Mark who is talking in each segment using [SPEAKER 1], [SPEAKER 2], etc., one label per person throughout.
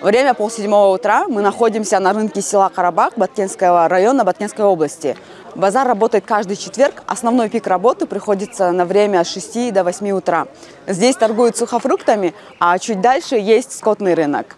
[SPEAKER 1] Время 6:30 утра. Мы находимся на рынке села Карабах Баткенского района Баткенской области. Базар работает каждый четверг. Основной пик работы приходится на время с 6 до 8 утра. Здесь торгуют сухофруктами, а чуть дальше есть скотный рынок.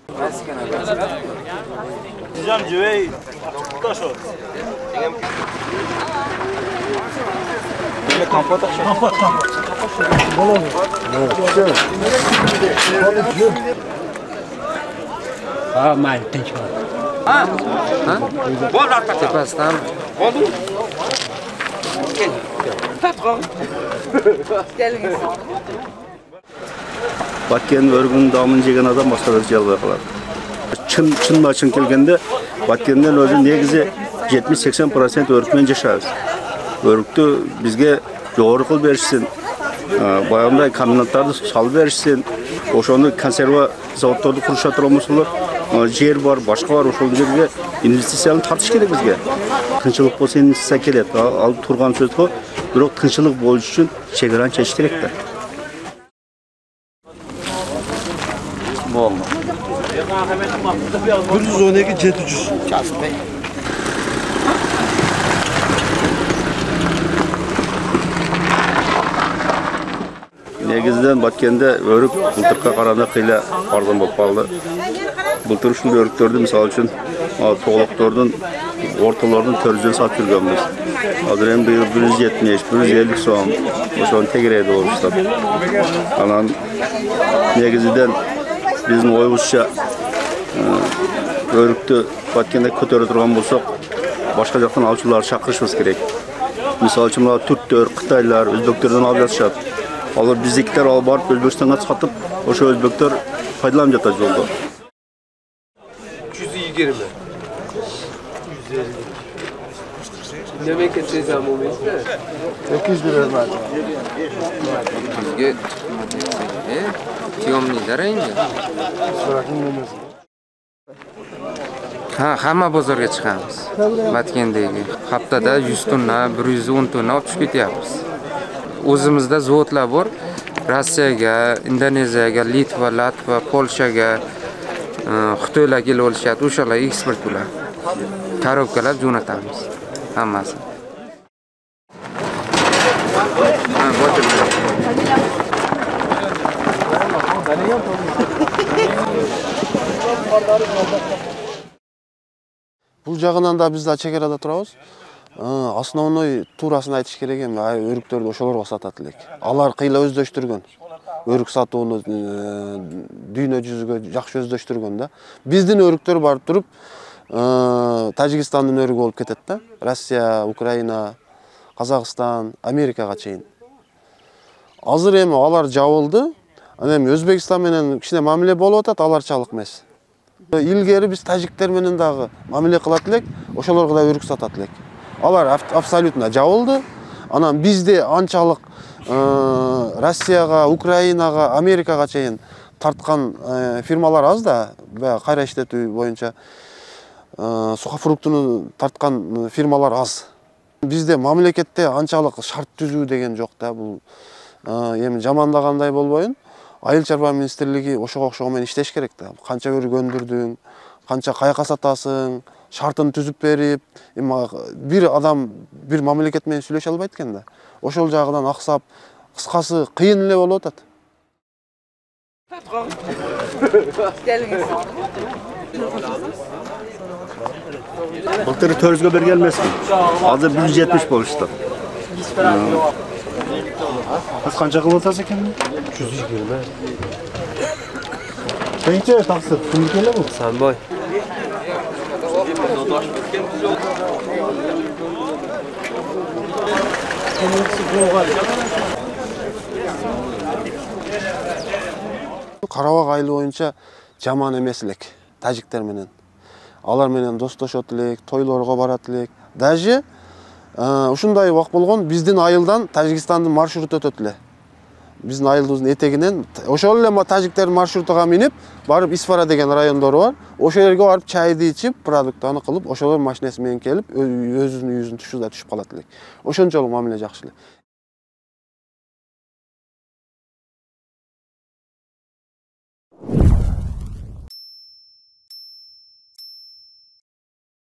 [SPEAKER 2] Баткен өргінің дамын жеген адам басқа да жалбай қалады. Шын келгенде Баткенден өзі негізі 70-80% өрікмен жашаймыз. Өрікті бізге жоғары қыл берішсін, баяғындай комбинаттарды сал берішсін, ошоны консерва заводтарды құрыша тұрамысылы жер бар, башқа бар, ошол жерге инвестицияны тартыш керек бізге. Тынчылық болса инвестиция келеді, ал тұрған сөз қой, бірақ тынчылық болуш үшін шекараны шешіш керек та. Болма.
[SPEAKER 3] 112-700.
[SPEAKER 2] Негізден Баткенде өрік бұлтырқа қарағанда қиля арзан болып қалды. Бұлтыр үшін өріктерді мысалы үшін тоғылықтардың орталардың 400-ден сатып жүргенбіз. Азыр енді 170-150 сом ошоны тегерейді болып ұстап. Анан негізден біздің ойымызша өрікті Баткенде көтере тұрған болсақ, башқа жақтан алушыларды шақырышымыз керек. Мысалы үшін түрктер, қытайлар, өзбектерден алып жатышады. Алар биздикилер алып барып Өзбекстанга сатып, ошо өзбектер пайдаланып жатат жолдо.
[SPEAKER 3] 120 mi? 150. Demek ki siz amumizde. 200 lira var.
[SPEAKER 4] Bizge tiyomli zaraymi? Hamma bozorga chiqamiz. Batkendagi haftada 100 tonna, 110 tonna olib chiqib ketyapmiz. O'zimizda zavodlar bor. Rossiyaga, Indoneziyaga, Litva, Latva, Polshaga, Xitoylar kelib olishyapti. O'shalar eksport qiladi. Tarobkalar jo'natamiz. Hammasi.
[SPEAKER 3] Бұл жағынан да біз чекарада тұрабыз. Основной турасын айтыш керек эми, өрүктөрдү ошолорго сатат элек. Алар кыйла өздөштүргөн. Өрүк сатууну дүйнө жүзүгө жакшы өздөштүргөн да. Биздин өрүктөр барып туруп, Тажикстандын өрүгү болуп кетет да. Россия, Украина, Казакстан, Америкага чейин. Азыр эми алар жабылды. Анан эми Өзбекстан менен кичине мамиле болуп атат, аларчалык эмес. Илгери биз тажиктер менен дагы мамиле кылат элек, ошолорго да өрүк сатат элек. Алар абсолютно жабылды. Анан бизде анчалык Россияга, Украинага, Америкага чейин тарткан фирмалар аз да, кайра иштетүү боюнча сухофруктуну тарткан фирмалар аз. Бизде мамлекетте анчалык шарт түзүү деген жок да. Бул эми жамандагандай болбойун. Айыл чарба министрлиги ошого окшогон менен иштеш керек да. Канча өрүк өндүрдүң, канча каяка сатасың, шартын түзүп берип, бир адам бир мамлекет менен сүйлөшө албайт экен да. Ошол жагынан аксап, кыскасы кыйын эле болуп атат.
[SPEAKER 2] Былтыр 400-гө берген эмесмин. Азыр 170 болушту. Сиз канча кылып атасыз экен?
[SPEAKER 3] 120.
[SPEAKER 2] Кенче таксыр, ким келе бул?
[SPEAKER 3] Санбай. Карабак айылы боюнча жаман эмес элек тажиктер менен. Алар менен достошот элек, тойлорго барат элек. Даже ушундай убак болгон биздин айылдан Тажикстандын маршруту өтөт эле. Биздин айылыбыздын этегинен ошол эле тажиктердин маршрутуга минип, барып Исфара деген райондору бар. Ошол жерге барып чайды ичип, продуктаны кылып, ошолор машинеси менен келип, өзүнүн үйүнүн түшүп калат элек. Ошончолук мамиле жакшы эле.